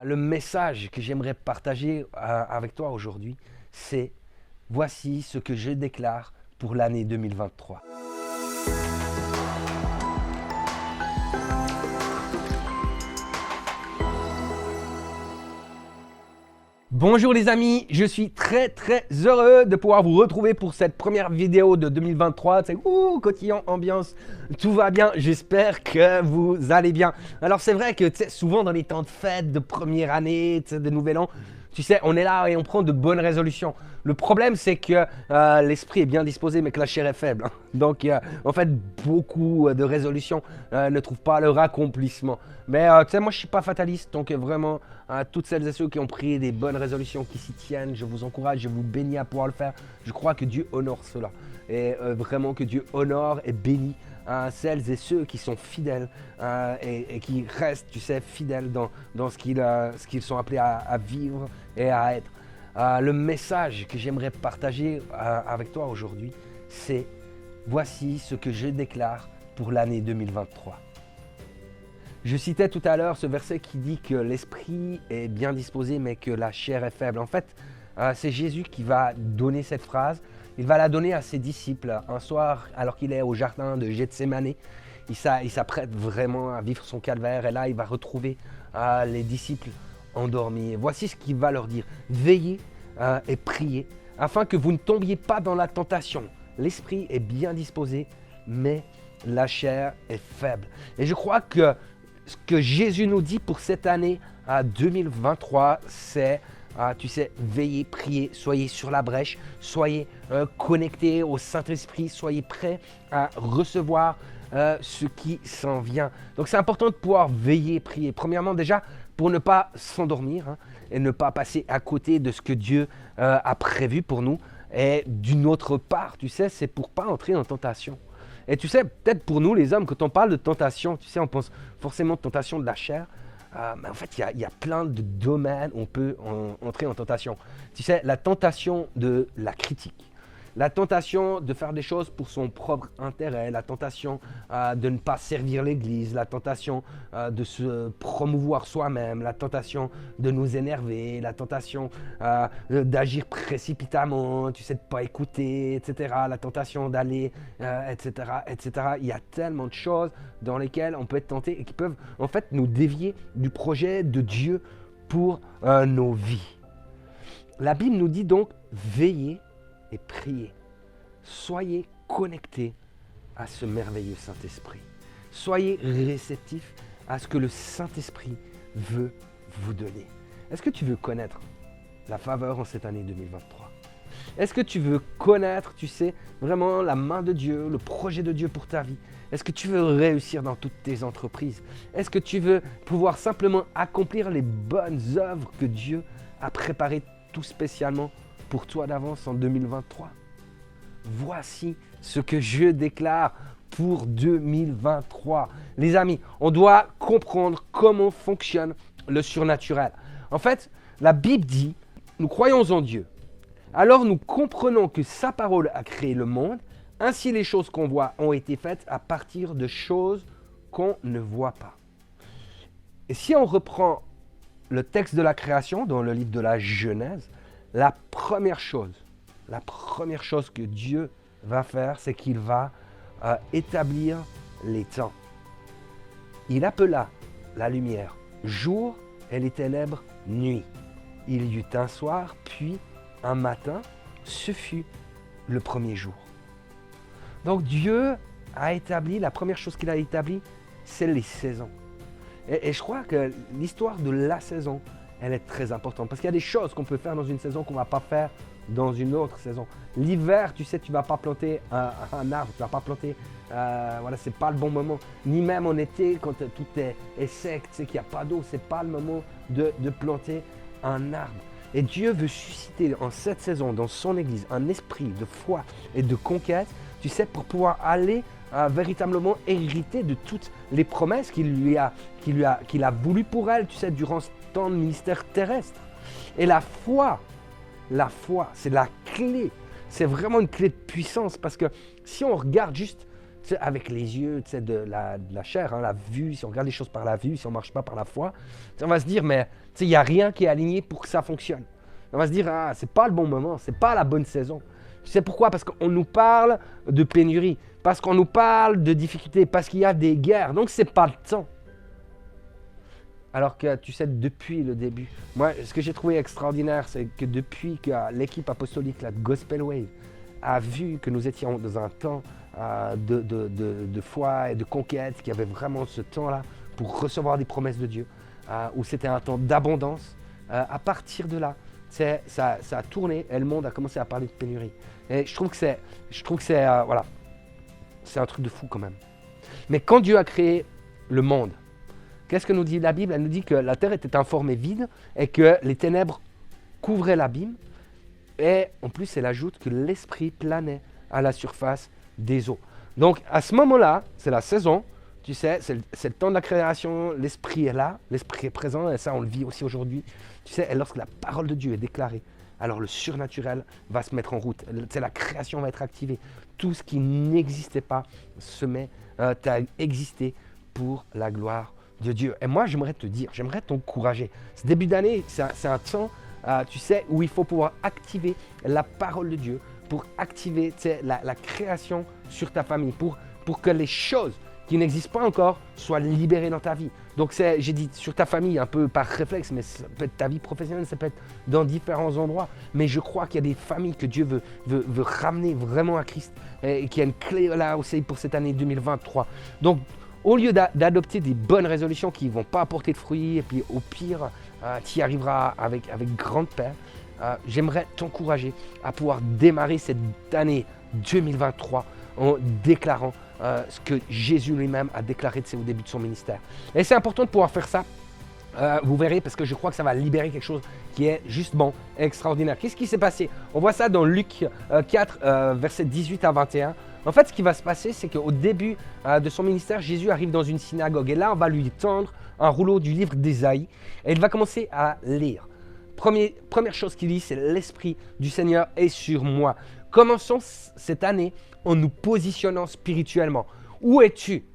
Le message que j'aimerais partager avec toi aujourd'hui, c'est voici ce que je déclare pour l'année 2023. Bonjour les amis, je suis très heureux de pouvoir vous retrouver pour cette première vidéo de 2023. C'est cotillon, ambiance, tout va bien, j'espère que vous allez bien. Alors c'est vrai que souvent dans les temps de fête, de première année, de nouvel an, tu sais, on est là et on prend de bonnes résolutions. Le problème c'est que l'esprit est bien disposé mais que la chair est faible. Donc en fait beaucoup de résolutions ne trouvent pas leur accomplissement. Mais tu sais, moi je suis pas fataliste, donc vraiment à toutes celles et ceux qui ont pris des bonnes résolutions, qui s'y tiennent, je vous encourage, je vous bénis à pouvoir le faire. Je crois que Dieu honore cela. Et vraiment que Dieu honore et bénit celles et ceux qui sont fidèles et qui restent, tu sais, fidèles dans ce qu'ils sont appelés à vivre et à être. Le message que j'aimerais partager avec toi aujourd'hui, c'est voici ce que je déclare pour l'année 2023. Je citais tout à l'heure ce verset qui dit que l'esprit est bien disposé mais que la chair est faible. En fait, c'est Jésus qui va donner cette phrase. Il va la donner à ses disciples un soir alors qu'il est au jardin de Gethsémani. Il s'apprête vraiment à vivre son calvaire et là il va retrouver les disciples endormis. Et voici ce qu'il va leur dire. Veillez et priez afin que vous ne tombiez pas dans la tentation. L'esprit est bien disposé mais la chair est faible. Et je crois que ce que Jésus nous dit pour cette année 2023, c'est, tu sais, veillez, priez, soyez sur la brèche, soyez connectés au Saint-Esprit, soyez prêts à recevoir ce qui s'en vient. Donc c'est important de pouvoir veiller, prier. Premièrement déjà, pour ne pas s'endormir et ne pas passer à côté de ce que Dieu a prévu pour nous. Et d'une autre part, tu sais, c'est pour ne pas entrer en tentation. Et tu sais, peut-être pour nous les hommes, quand on parle de tentation, tu sais, on pense forcément de tentation de la chair. Mais en fait, il y a plein de domaines où on peut entrer en tentation. Tu sais, la tentation de la critique. La tentation de faire des choses pour son propre intérêt, la tentation de ne pas servir l'Église, la tentation de se promouvoir soi-même, la tentation de nous énerver, la tentation d'agir précipitamment, tu sais, de ne pas écouter, etc. La tentation d'aller, etc., etc. Il y a tellement de choses dans lesquelles on peut être tenté et qui peuvent en fait nous dévier du projet de Dieu pour nos vies. La Bible nous dit donc, veillez et priez. Soyez connectés à ce merveilleux Saint-Esprit. Soyez réceptifs à ce que le Saint-Esprit veut vous donner. Est-ce que tu veux connaître la faveur en cette année 2023? Est-ce que tu veux connaître, tu sais, vraiment la main de Dieu, le projet de Dieu pour ta vie? Est-ce que tu veux réussir dans toutes tes entreprises? Est-ce que tu veux pouvoir simplement accomplir les bonnes œuvres que Dieu a préparées tout spécialement pour toi d'avance en 2023. Voici ce que je déclare pour 2023. Les amis, on doit comprendre comment fonctionne le surnaturel. En fait, la Bible dit, nous croyons en Dieu. Alors nous comprenons que sa parole a créé le monde. Ainsi les choses qu'on voit ont été faites à partir de choses qu'on ne voit pas. Et si on reprend le texte de la création dans le livre de la Genèse, la première chose que Dieu va faire, c'est qu'il va établir les temps. Il appela la lumière jour et les ténèbres nuit. Il y eut un soir, puis un matin, ce fut le premier jour. Donc Dieu a établi, la première chose qu'il a établie, c'est les saisons. Et je crois que l'histoire de la saison, elle est très importante. Parce qu'il y a des choses qu'on peut faire dans une saison qu'on ne va pas faire dans une autre saison. L'hiver, tu sais, tu ne vas pas planter un arbre, tu ne vas pas planter, voilà, ce n'est pas le bon moment. Ni même en été, quand tout est sec, tu sais qu'il n'y a pas d'eau, ce n'est pas le moment de planter un arbre. Et Dieu veut susciter en cette saison, dans son Église, un esprit de foi et de conquête, tu sais, pour pouvoir aller véritablement hériter de toutes les promesses qu'il a voulu pour elle, tu sais, durant ce temps de ministère terrestre. Et la foi, c'est la clé. C'est vraiment une clé de puissance parce que si on regarde juste tu sais, avec les yeux, tu sais, de la chair, hein, la vue, si on regarde les choses par la vue, si on ne marche pas par la foi, tu sais, on va se dire, mais tu sais, il n'y a rien qui est aligné pour que ça fonctionne. On va se dire, ah, c'est pas le bon moment, c'est pas la bonne saison. Tu sais pourquoi? Parce qu'on nous parle de pénurie, parce qu'on nous parle de difficultés, parce qu'il y a des guerres, donc c'est pas le temps. Alors que tu sais, depuis le début, moi, ce que j'ai trouvé extraordinaire, c'est que depuis que l'équipe apostolique, la Gospel Wave, a vu que nous étions dans un temps de foi et de conquête, qu'il y avait vraiment ce temps-là pour recevoir des promesses de Dieu, où c'était un temps d'abondance, à partir de là, ça a tourné et le monde a commencé à parler de pénurie. Et je trouve que c'est voilà, c'est un truc de fou quand même. Mais quand Dieu a créé le monde, qu'est-ce que nous dit la Bible? Elle nous dit que la terre était informée vide et que les ténèbres couvraient l'abîme. Et en plus, elle ajoute que l'esprit planait à la surface des eaux. Donc à ce moment-là, c'est la saison, tu sais, c'est le temps de la création, l'esprit est là, l'esprit est présent, et ça on le vit aussi aujourd'hui. Tu sais, et lorsque la parole de Dieu est déclarée, alors le surnaturel va se mettre en route. Tu sais, la création va être activée. Tout ce qui n'existait pas se met à exister pour la gloire de Dieu. Et moi, j'aimerais te dire, j'aimerais t'encourager. Ce début d'année, c'est un temps, tu sais, où il faut pouvoir activer la parole de Dieu, pour activer, tu sais, la création sur ta famille, pour que les choses qui n'existent pas encore soient libérées dans ta vie. Donc, j'ai dit sur ta famille un peu par réflexe, mais ça peut être ta vie professionnelle, ça peut être dans différents endroits. Mais je crois qu'il y a des familles que Dieu veut ramener vraiment à Christ et qu'il y a une clé là aussi pour cette année 2023. Donc, au lieu d'adopter des bonnes résolutions qui ne vont pas apporter de fruits, et puis au pire, tu y arriveras avec grande paix, j'aimerais t'encourager à pouvoir démarrer cette année 2023 en déclarant ce que Jésus lui-même a déclaré au début de son ministère. Et c'est important de pouvoir faire ça. Vous verrez, parce que je crois que ça va libérer quelque chose qui est justement extraordinaire. Qu'est-ce qui s'est passé? On voit ça dans Luc 4, versets 18 à 21. En fait, ce qui va se passer, c'est qu'au début de son ministère, Jésus arrive dans une synagogue. Et là, on va lui tendre un rouleau du livre d'Ésaïe. Et il va commencer à lire. Première chose qu'il lit, c'est « L'Esprit du Seigneur est sur moi ». Commençons cette année en nous positionnant spirituellement. Où es-tu?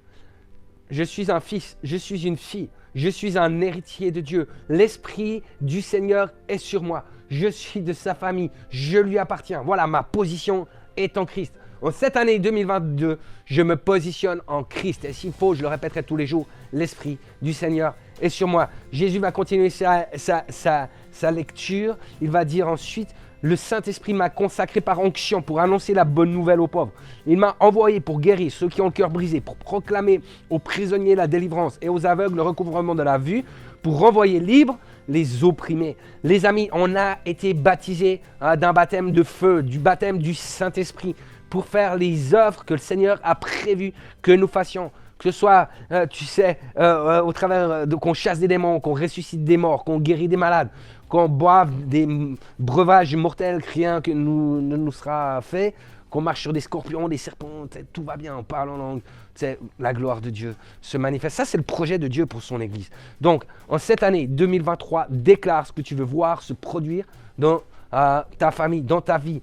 Je suis un fils, je suis une fille, je suis un héritier de Dieu. L'Esprit du Seigneur est sur moi. Je suis de sa famille, je lui appartiens. Voilà, ma position est en Christ. En cette année 2022, je me positionne en Christ. Et s'il faut, je le répéterai tous les jours, l'Esprit du Seigneur est sur moi. Jésus va continuer sa lecture. Il va dire ensuite, le Saint-Esprit m'a consacré par onction pour annoncer la bonne nouvelle aux pauvres. Il m'a envoyé pour guérir ceux qui ont le cœur brisé, pour proclamer aux prisonniers la délivrance et aux aveugles le recouvrement de la vue, pour renvoyer libres les opprimés. Les amis, on a été baptisés d'un baptême de feu, du baptême du Saint-Esprit, pour faire les œuvres que le Seigneur a prévues que nous fassions. Que ce soit, tu sais, au travers qu'on chasse des démons, qu'on ressuscite des morts, qu'on guérit des malades, qu'on boive des breuvages mortels que rien que ne nous sera fait, qu'on marche sur des scorpions, des serpents, tout va bien, on parle en langue, la gloire de Dieu se manifeste. Ça, c'est le projet de Dieu pour son Église. Donc, en cette année 2023, déclare ce que tu veux voir se produire dans ta famille, dans ta vie.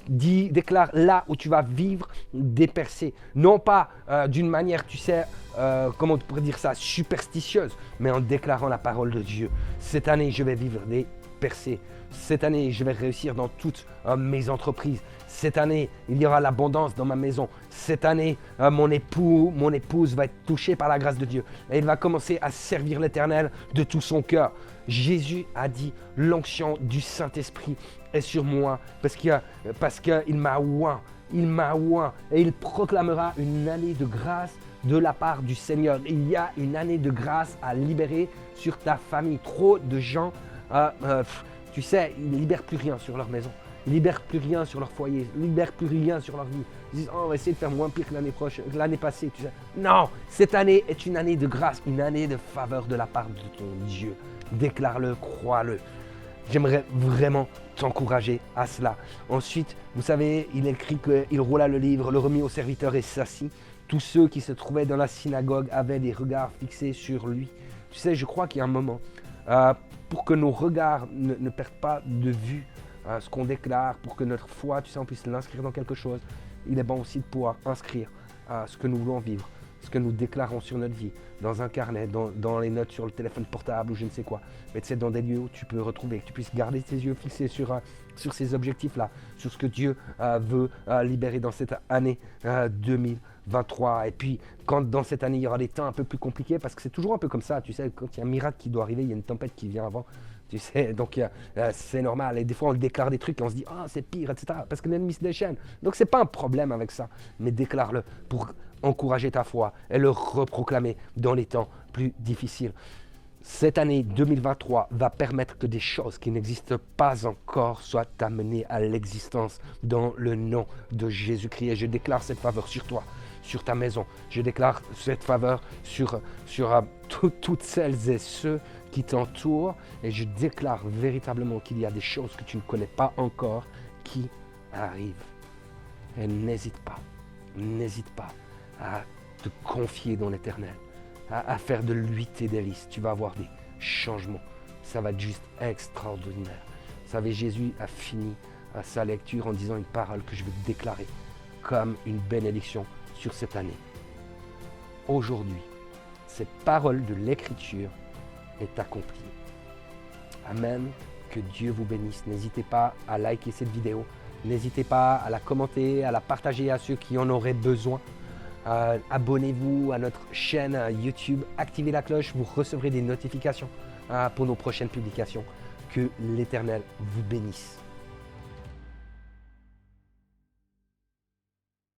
Déclare là où tu vas vivre des percées. Non pas d'une manière, tu sais, comment on pourrait dire ça, superstitieuse, mais en déclarant la parole de Dieu. Cette année, je vais vivre des percées. Cette année, je vais réussir dans toutes mes entreprises. Cette année, il y aura l'abondance dans ma maison. Cette année, mon épouse va être touchée par la grâce de Dieu. Et il va commencer à servir l'Éternel de tout son cœur. Jésus a dit, l'onction du Saint-Esprit est sur moi parce qu'il m'a oint. Il m'a oint et il proclamera une année de grâce de la part du Seigneur. Il y a une année de grâce à libérer sur ta famille. Trop de gens, tu sais, ils ne libèrent plus rien sur leur maison. Ils ne libèrent plus rien sur leur foyer. Ils ne libèrent plus rien sur leur vie. Ils disent, oh, on va essayer de faire moins pire que l'année passée. Tu sais. Non, cette année est une année de grâce, une année de faveur de la part de ton Dieu. Déclare-le, crois-le. J'aimerais vraiment t'encourager à cela. Ensuite, vous savez, il écrit qu'il roula le livre, le remit au serviteur et s'assit. Tous ceux qui se trouvaient dans la synagogue avaient des regards fixés sur lui. Tu sais, je crois qu'il y a un moment, pour que nos regards ne perdent pas de vue ce qu'on déclare, pour que notre foi, tu sais, on puisse l'inscrire dans quelque chose, il est bon aussi de pouvoir inscrire ce que nous voulons vivre, ce que nous déclarons sur notre vie, dans un carnet, dans les notes sur le téléphone portable ou je ne sais quoi. Mais tu sais, dans des lieux où tu peux retrouver, que tu puisses garder tes yeux fixés sur ces objectifs-là, sur ce que Dieu veut libérer dans cette année 2023. Et puis, quand dans cette année, il y aura des temps un peu plus compliqués, parce que c'est toujours un peu comme ça, tu sais, quand il y a un miracle qui doit arriver, il y a une tempête qui vient avant. Tu sais, donc c'est normal. Et des fois, on déclare des trucs et on se dit, ah, c'est pire, etc. Parce que l'ennemi se déchaîne. Donc, c'est pas un problème avec ça. Mais déclare-le pour encourager ta foi et le reproclamer dans les temps plus difficiles. Cette année 2023 va permettre que des choses qui n'existent pas encore soient amenées à l'existence dans le nom de Jésus-Christ. Et je déclare cette faveur sur toi, sur ta maison. Je déclare cette faveur sur toutes celles et ceux qui t'entourent. Et je déclare véritablement qu'il y a des choses que tu ne connais pas encore qui arrivent. Et n'hésite pas à te confier dans l'Éternel, à faire de lui tes délices. Tu vas avoir des changements. Ça va être juste extraordinaire. Vous savez, Jésus a fini sa lecture en disant une parole que je veux déclarer comme une bénédiction sur cette année. Aujourd'hui, cette parole de l'Écriture est accomplie. Amen. Que Dieu vous bénisse. N'hésitez pas à liker cette vidéo. N'hésitez pas à la commenter, à la partager à ceux qui en auraient besoin. Abonnez-vous à notre chaîne YouTube, activez la cloche, vous recevrez des notifications pour nos prochaines publications. Que l'Éternel vous bénisse.